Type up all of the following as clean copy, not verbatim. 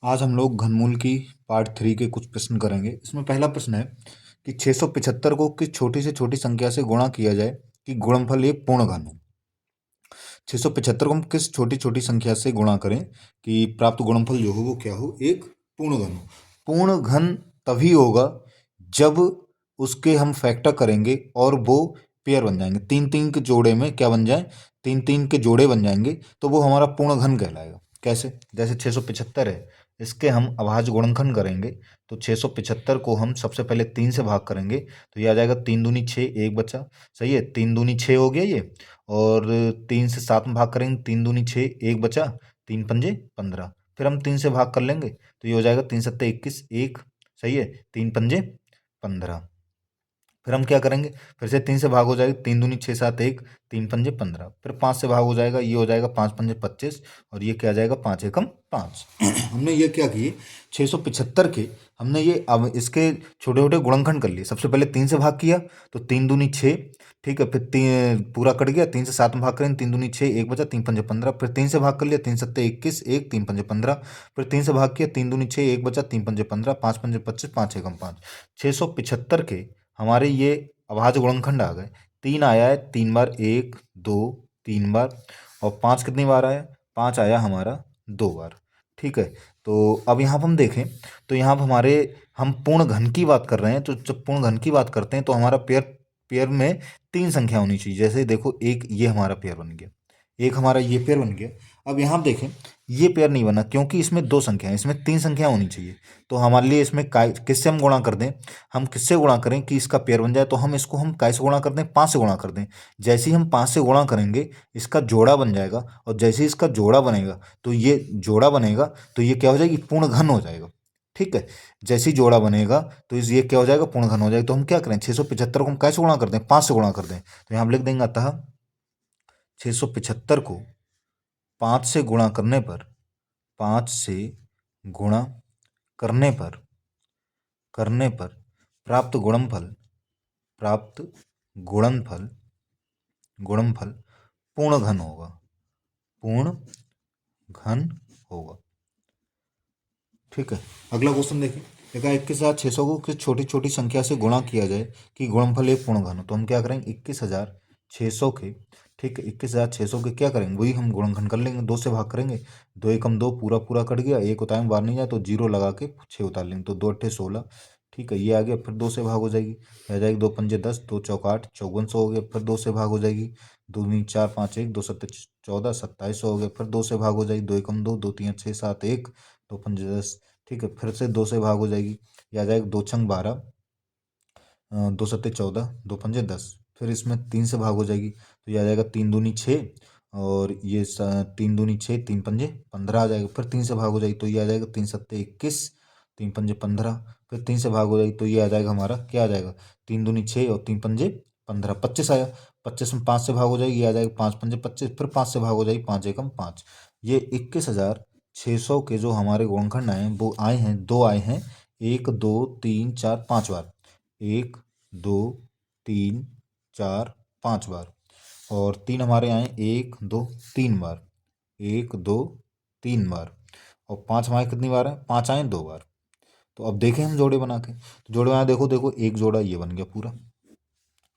आज हम लोग घनमूल की पार्ट 3 के कुछ प्रश्न करेंगे। इसमें पहला प्रश्न है कि 675 को किस छोटी से छोटी संख्या से गुणा किया जाए कि गुणनफल एक पूर्ण घन हो। 675 को हम किस छोटी छोटी संख्या से गुणा करें कि प्राप्त गुणनफल जो हो वो क्या हो, एक पूर्ण घन हो। पूर्ण घन तभी होगा जब उसके हम फैक्टर करेंगे और वो पेयर बन जाएंगे, तीन तीन के जोड़े में क्या बन जाए, तीन तीन के जोड़े बन जाएंगे, तो वो हमारा पूर्ण घन कहलाएगा। कैसे? जैसे 675 है, इसके हम अभाज्य गुणनखंड करेंगे तो 675 को हम सबसे पहले 3 से भाग करेंगे तो ये आ जाएगा 3 दूनी 6, एक बचा। सही है, 3 दूनी 6 हो गया ये। और 3 से 7 में भाग करेंगे, 3 दूनी 6, एक बचा, 3 पंजे 15। फिर हम 3 से भाग कर लेंगे तो ये हो जाएगा 3 सत्ते 21, एक। सही है, 3 पंजे 15। फिर हम क्या करेंगे, फिर से 3 से भाग हो जाएगा, 3 दूनी 6, 7 एक, 3 पंजे 15। फिर 5 से भाग हो जाएगा, ये हो जाएगा 5 पंजे 25 और ये क्या आ जाएगा 5 एकम 5। हमने ये क्या किए, 675 के हमने ये अब इसके छोटे छोटे गुणनखंड कर लिए। सबसे पहले 3 से भाग किया तो 3 दूनी 6, ठीक है। फिर पूरा कट गया, 3 से 7 में भाग करें, 3 दूनी 6, एक बचा, 3 पंजे 15। फिर 3 से भाग कर लिया, 3 सत्ते 21, एक, 3 पंजे 15। फिर 3 से भाग किया, 3 दूनी 6, एक बचा, 3 पंजे 15, 5 पंजे 25, 5 एकम 5। 675 के हमारे ये अभाज्य गुणनखंड आ गए। 3 आया है 3 बार, 1 2 3 बार। और 5 कितनी बार आया, 5 आया हमारा 2 बार। ठीक है, तो अब यहाँ पर हम देखें तो यहाँ पर हमारे हम पूर्ण घन की बात कर रहे हैं। तो जब पूर्ण घन की बात करते हैं तो हमारा पेयर पेयर में 3 संख्या होनी चाहिए। जैसे देखो, एक ये हमारा पेयर बन गया, एक हमारा ये पेयर बन गया। अब यहाँ देखें, ये पेयर नहीं बना क्योंकि इसमें 2 संख्या है, इसमें 3 संख्या होनी चाहिए। तो हमारे लिए इसमें किससे हम गुणा कर दें, हम किससे गुणा करें कि इसका पेयर बन जाए, तो हम इसको हम काय से गुणा कर दें, 5 से गुणा कर दें। जैसे ही हम 5 से गुणा करेंगे इसका जोड़ा बन जाएगा, और जैसे ही इसका जोड़ा बनेगा तो ये जोड़ा बनेगा तो ये क्या हो जाएगी, पूर्ण घन हो जाएगा। ठीक है, जैसे ही जोड़ा बनेगा तो इस ये क्या हो जाएगा, पूर्ण घन हो जाएगा। तो हम क्या करें, 675 को हम कैसे गुणा कर दें, 5 से गुणा कर दें। तो यहाँ हम लिख देंगे, अतः 675 को 5 से गुणा करने पर, 5 से गुणा करने पर प्राप्त गुणनफल, प्राप्त गुणनफल गुणनफल पूर्ण घन होगा, पूर्ण घन होगा। ठीक है, अगला क्वेश्चन देखिए। देखा, 21,600 को किस छोटी छोटी संख्या से गुणा किया जाए कि गुणनफल एक पूर्ण घन हो। तो हम क्या करेंगे, 21,600 के, ठीक है, 21,600 के क्या करेंगे, वही हम गुणनखंड कर लेंगे, 2 से भाग करेंगे, 2 एकम 2, पूरा पूरा कट गया, एक उतार में बाहर नहीं जाए तो 0 लगा के 6 उतार लेंगे, तो 2 अट्ठे 16। ठीक है, ये आ गया। फिर 2 से भाग हो जाएगी, आ जाएगी 2 पंजे 10, 2 चौक 8, 5400 हो गया। फिर 2 से भाग हो जाएगी, 2 दूनी 4, 5 1, 2 सत्ते 14, 2700 हो गया। फिर 2 से भाग हो जाएगी, 2 एकम 2, 2 तीन 6, 7 1, 2 पंजे 10। ठीक है, फिर से 2 से भाग हो जाएगी, ये आ जाएगा 2 छंग 12, 2 सत्ते 14, 2 पंजे 10। फिर इसमें 3 से भाग हो जाएगी तो ये आ जाएगा 3 दूनी 6, और ये 3 दूनी 6, 3 पंजे 15 आ जाएगा। फिर 3 से भाग हो जाएगी तो ये आ जाएगा 3 सत्ते 21, 3 पंजे 15। फिर 3 से भाग हो जाएगी तो ये आ जाएगा हमारा, क्या आ जाएगा, 3 दूनी 6 और 3 पंजे 15, 25 आया। 25 में 5 से भाग हो जाएगी, ये आ जाएगा 5 पंजे 25। फिर 5 से भाग हो जाएगी, 5 एकम 5। ये 21,600 के जो हमारे गुणनखंड आए हैं वो आए हैं, 2 आए हैं, 1 2 3 4 5 बार, 1 2 3 4 5 बार। और 3 हमारे आए 1 2 3 बार, 1 2 3 बार। और 5 हमारे कितनी बार है, 5 आए 2 बार। तो अब देखें हम जोड़े बना के, तो जोड़े बना, देखो देखो, एक जोड़ा ये बन गया पूरा,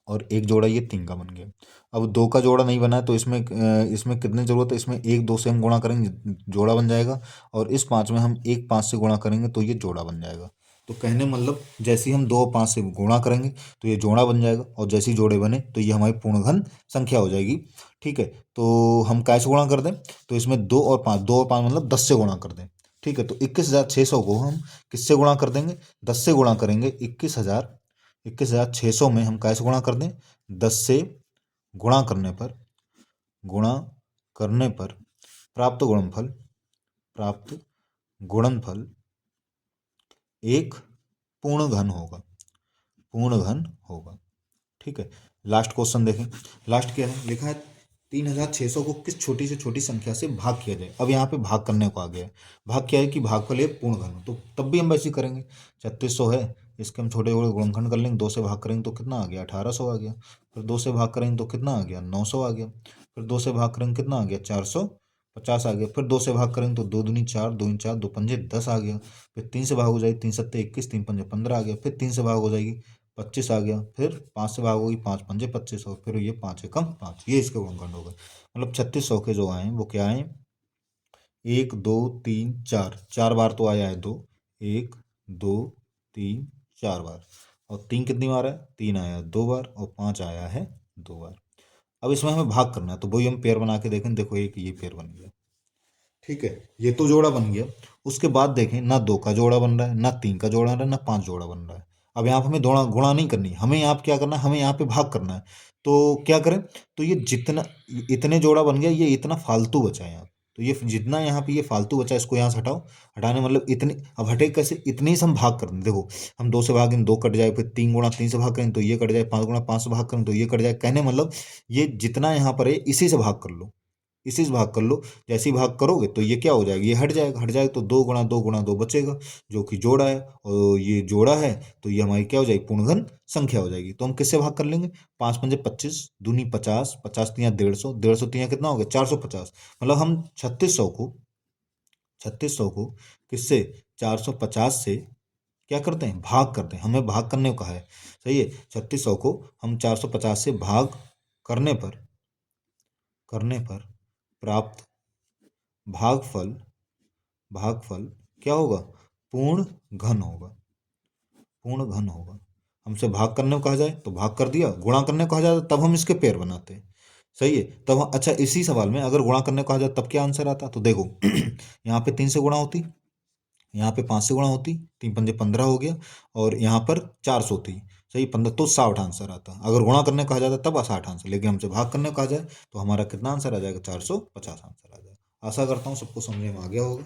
और एक जोड़ा ये 3 का बन गया। अब 2 का जोड़ा नहीं बना है तो इसमें कितनी जरूरत है, इसमें 1 2 से हम गुणा करेंगे, जोड़ा बन जाएगा। और इस 5 में हम 1 5 से गुणा करेंगे तो ये जोड़ा बन जाएगा। तो कहने मतलब, जैसे ही हम 2 और 5 से गुणा करेंगे तो ये जोड़ा बन जाएगा, और जैसे ही जोड़े बने तो ये हमारी पूर्ण घन संख्या हो जाएगी। ठीक है, तो हम कैसे गुणा कर दें, तो इसमें 2 और 5, 2 और 5 मतलब 10 से गुणा कर दें। ठीक है, तो 21,600 को हम किससे गुणा कर देंगे, 10 से गुणा करेंगे। 21,600 में हम कैसे गुणा कर दें, 10 से गुणा करने पर, गुणा करने पर प्राप्त गुणनफल, प्राप्त गुणनफल एक पूर्ण घन होगा, पूर्ण घन होगा। ठीक है, लास्ट क्वेश्चन देखें। लास्ट क्या है, लिखा है 3,600 को किस छोटी से छोटी संख्या से भाग किया जाए। अब यहाँ पे भाग करने को आ गया है। भाग क्या है कि भागफल एक पूर्ण घन हो, तो तब भी हम वैसे ही करेंगे। 3600 है, इसके हम छोटे छोटे गुणनखंड कर लेंगे, 2 से भाग करेंगे तो कितना आ गया, 1800 आ गया। फिर 2 से भाग करेंगे तो कितना आ गया, 900 आ गया। फिर 2 से भाग करेंगे कितना आ गया, 400 50 आ गया। फिर 2 से भाग करेंगे तो 2 दूनी 4, 2 4, 2 पंजे 10 आ गया। फिर 3 से भाग हो जाएगी, 3 सत्ते 21, 3 पंजे 15 आ गया। फिर 3 से भाग हो जाएगी 25 आ गया। फिर 5 से भाग होगी, 5 पंजे 25 और फिर ये 5 एकम 5, ये इसके गुणनखंड हो गए। मतलब 3600 के जो आए वो क्या आए, 1 2 3 4, 4 बार तो आया है 2, 1 2 3 4 बार। और 3 कितनी बार है, 3 आया है 2 बार, और 5 आया है 2 बार। अब इसमें हमें भाग करना है, तो वही हम पेयर बना के देखें। देखो एक ये पेयर बन गया, ठीक है, ये तो जोड़ा बन गया। उसके बाद देखें, ना 2 का जोड़ा बन रहा है, ना 3 का जोड़ा बन रहा है, ना 5 जोड़ा बन रहा है। अब यहाँ पे हमें गुणा गुणा नहीं करनी, हमें यहाँ पे क्या करना है, हमें यहाँ पे भाग करना है। तो क्या करें, तो ये जितना इतने जोड़ा बन गया, ये इतना फालतू बचा है यहाँ। तो ये जितना यहाँ पे ये फालतू बचा है, इसको यहाँ से हटाओ। हटाने मतलब इतने, अब हटे कैसे, इतने ही से हम भाग कर दें। देखो हम 2 से भागें 2 कट जाए, फिर 3 गुणा 3 से भाग करें तो ये कट जाए, 5 गुणा 5 से भाग करें तो ये कट जाए। कहने मतलब ये जितना यहाँ पर है, इसी से भाग कर लो, इसी से भाग कर लो। जैसे ही भाग करोगे तो ये क्या हो जाएगा, ये हट जाएगा, हट जाएगा तो 2 गुणा 2 गुणा 2 बचेगा, जो कि जोड़ा है। और ये जोड़ा है तो ये हमारी क्या हो जाएगी, पूर्णघन संख्या हो जाएगी। तो हम किससे भाग कर लेंगे, 5 पंजे 25, दूनी 50, 50 तियाँ 150, 150 तियाँ कितना हो गया, 450। मतलब हम 3600 को किससे, 450 से क्या करते हैं, भाग करते हैं। हमें भाग करने को कहा है, सही है। 3600 को हम 450 से भाग करने पर प्राप्त भागफल, भागफल क्या होगा, पूर्ण घन होगा, पूर्ण घन होगा। हमसे भाग करने को कहा जाए तो भाग कर दिया, गुणा करने को कहा जाए तब हम इसके पेयर बनाते हैं, सही है। तब अच्छा, इसी सवाल में अगर गुणा करने को कहा जाए तब क्या आंसर आता, तो देखो यहाँ पे 3 से गुणा होती, यहाँ पे 5 से गुणा होती, 3 पंजे 15 हो गया, और यहाँ पर 4 से होती, सही, 15, तो 60 आंसर आता। अगर गुणा करने को कहा जाता तब 60 आंसर, लेकिन हमसे भाग करने को कहा जाए तो हमारा कितना आंसर आ जाएगा, 450 आंसर आ जाएगा। आशा करता हूँ सबको समझ में आ गया होगा।